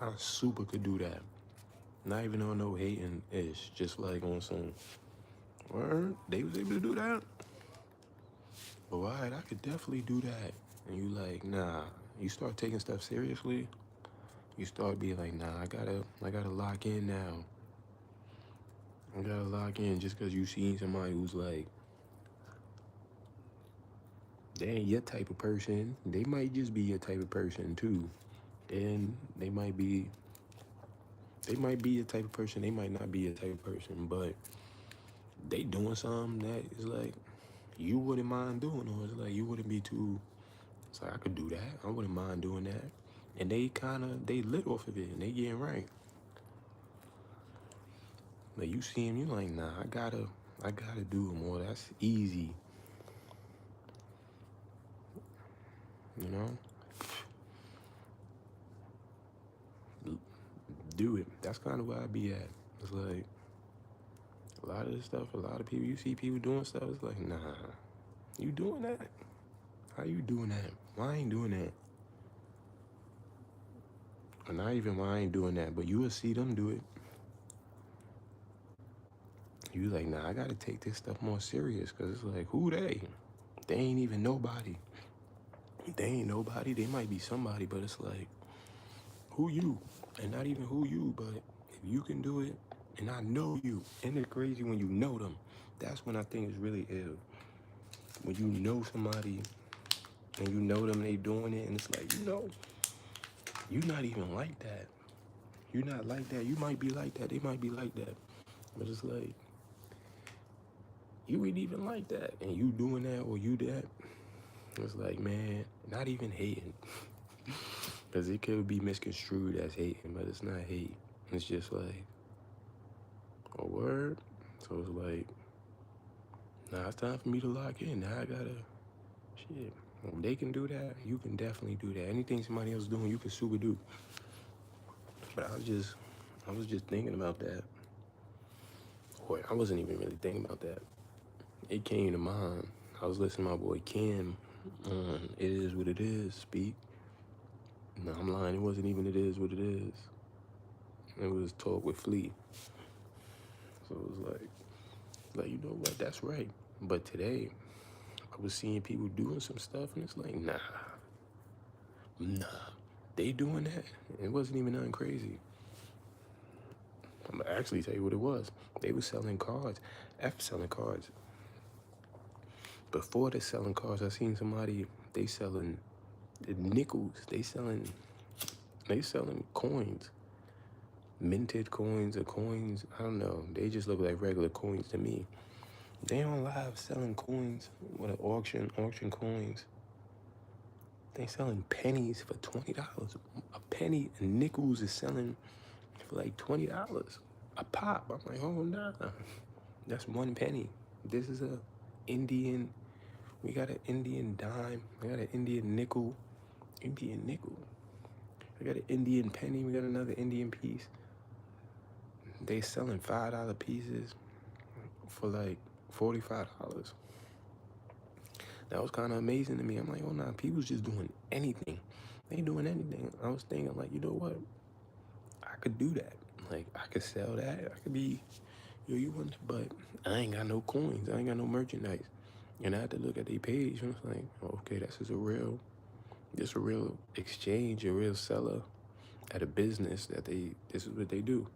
I super could do that. Not even on no hating ish, just like on some word. They was able to do that. But alright, I could definitely do that. And you like, nah. You start taking stuff seriously. You start being like, nah, I gotta lock in now. I gotta lock in just because you seen somebody who's like, they ain't your type of person. They might just be your type of person too. And they might be your type of person. They might not be your type of person, but they doing something that is like you wouldn't mind doing, or it's like you wouldn't be too. It's like I could do that. I wouldn't mind doing that. And they lit off of it, and they getting right. Like you see him, you like, nah, I gotta do it more. That's easy, you know. Do it. That's kind of where I be at. It's like a lot of this stuff. A lot of people, you see people doing stuff. It's like, nah, you doing that? How you doing that? Why I ain't doing that? Or not even why I ain't doing that, but you will see them do it. You like, nah, I gotta take this stuff more serious, cause it's like, who they? They ain't even nobody. They ain't nobody. They might be somebody, but it's like, who you? And not even who you, but if you can do it, and I know you. And it's crazy when you know them. That's when I think it's really ill. When you know somebody and you know them, they doing it, and it's like, you not even like that. You not like that. You might be like that. They might be like that. But it's like, you ain't even like that. And you doing that or you that. It's like, man, not even hating. Because it could be misconstrued as hating, but it's not hate. It's just like a word. So it's like, nah, it's time for me to lock in. Now I gotta, shit. When they can do that, you can definitely do that. Anything somebody else doing, you can super do. But I was just thinking about that. Or I wasn't even really thinking about that. It came to mind. I was listening to my boy Cam on It Is What It Is speak. No, I'm lying. It wasn't even It Is What It Is. It was Talk with Flea. So it was like, you know what? That's right. But today, I was seeing people doing some stuff, and it's like, nah, they doing that. It wasn't even nothing crazy. I'm gonna actually tell you what it was. They was selling cards. After selling cards, before they selling cards, I seen somebody. They selling the nickels. They selling coins, minted coins or coins. I don't know. They just look like regular coins to me. They on live selling coins with an auction coins. They selling pennies for $20. A penny and nickels is selling for like $20 a pop. I'm like, oh nah, that's one penny. This is a Indian. We got an Indian dime. We got an Indian nickel. Indian nickel. We got an Indian penny. We got another Indian piece. They selling $5 pieces for like $45. That was kind of amazing to me. I'm like, oh nah, people's just doing anything. They doing anything. I was thinking like, you know what? I could do that. Like I could sell that. I could be, you want, but I ain't got no coins. I ain't got no merchandise. And I had to look at their page and I was like, oh, okay, this a real exchange, a real seller at a business this is what they do.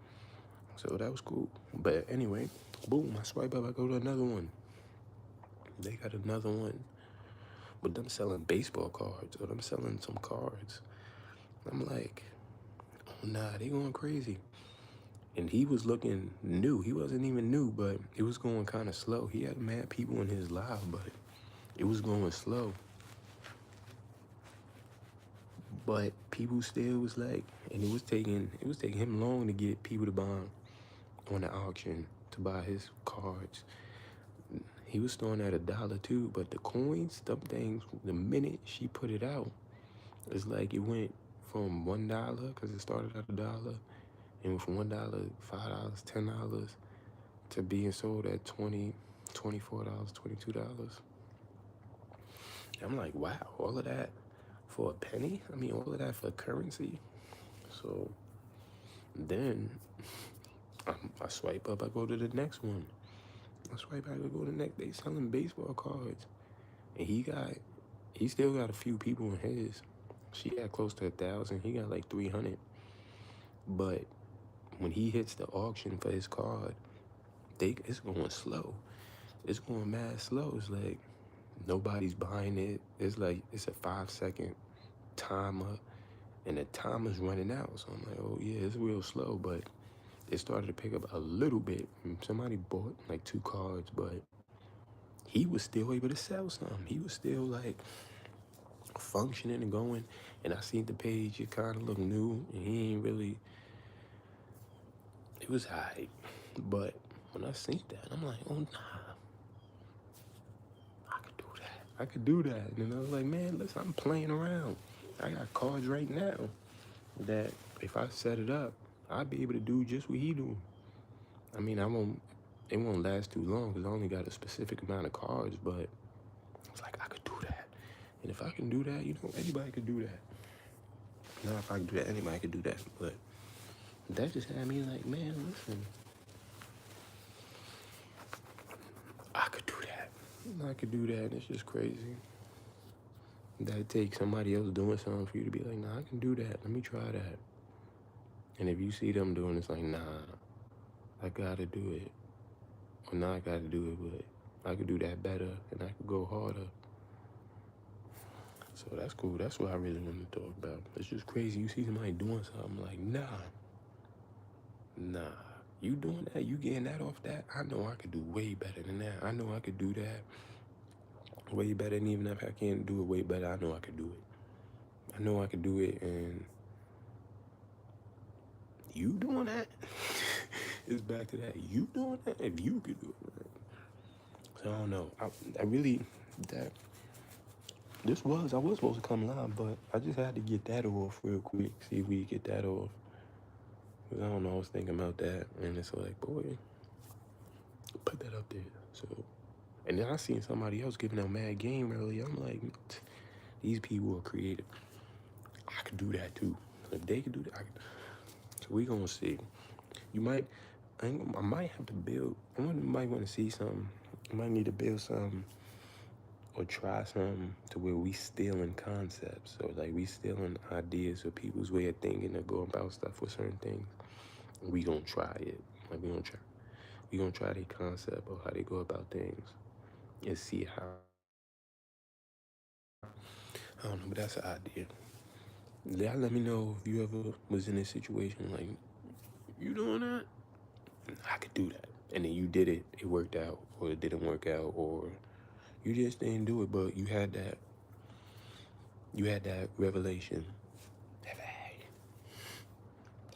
So that was cool. But anyway, boom, I swipe up, I go to another one. They got another one with them selling baseball cards or them selling some cards. I'm like, oh nah, they going crazy. And he was looking new. He wasn't even new, but it was going kind of slow. He had mad people in his live, but it was going slow. But people still was like, and it was taking him long to get people to buy on the auction to buy his cards. He was throwing at $1 too, but the coins, them things, the minute she put it out, it's like it went from $1 because it started at $1, and went from $1, $5, $10 to being sold at $20, $24, $22. I'm like, wow, all of that for a penny? I mean, all of that for currency. So Then I swipe up, I go to the next one. I swipe back, I go to the next. They selling baseball cards. And he still got a few people in his. She got close to 1,000. He got like 300. But when he hits the auction for his card, it's going slow. It's going mad slow. It's like nobody's buying it. It's like it's a 5-second timer, and the timer's running out. So I'm like, oh yeah, it's real slow. But it started to pick up a little bit. Somebody bought like 2 cards, but he was still able to sell some. He was still like functioning and going. And I seen the page, it kind of looked new, and he ain't really, it was high. But when I seen that, I'm like, oh nah, I could do that. I could do that. And I was like, man, listen, I'm playing around. I got cards right now that if I set it up, I'd be able to do just what he do. I mean, it won't last too long because I only got a specific amount of cards, but it's like I could do that. And if I can do that, anybody could do that. Now if I can do that, anybody could do that. But that just had me like, man, listen, I could do that. I could do that, and it's just crazy. That takes somebody else doing something for you to be like, nah, I can do that. Let me try that. And if you see them doing it, it's like, nah, I gotta do it. Or nah, I gotta do it, but I could do that better, and I could go harder. So that's cool. That's what I really want to talk about. It's just crazy. You see somebody doing something like, nah, you doing that? You getting that off that? I know I could do way better than that. I know I could do that way better, and even if I can't do it way better, I know I could do it. I know I could do it, and you doing that? It's back to that. You doing that? If you could do it, right? So I don't know. I really, that, I was supposed to come live, but I just had to get that off real quick, see if we could get that off. Cause I don't know, I was thinking about that, and it's like, boy, put that up there. So, and then I seen somebody else giving out mad game earlier. I'm like, these people are creative. I could do that too. If they could do that, so we gonna see. I might have to build. Might want to see something. I might need to build something or try something to where we stealing concepts. So like we stealing ideas or people's way of thinking to go about stuff with certain things. We gonna try it. Like we gonna try their concept of how they go about things and see how. I don't know, but that's an idea. Y'all let me know if you ever was in this situation like, you doing that? I could do that. And then you did it, it worked out, or it didn't work out, or you just didn't do it, but you had that revelation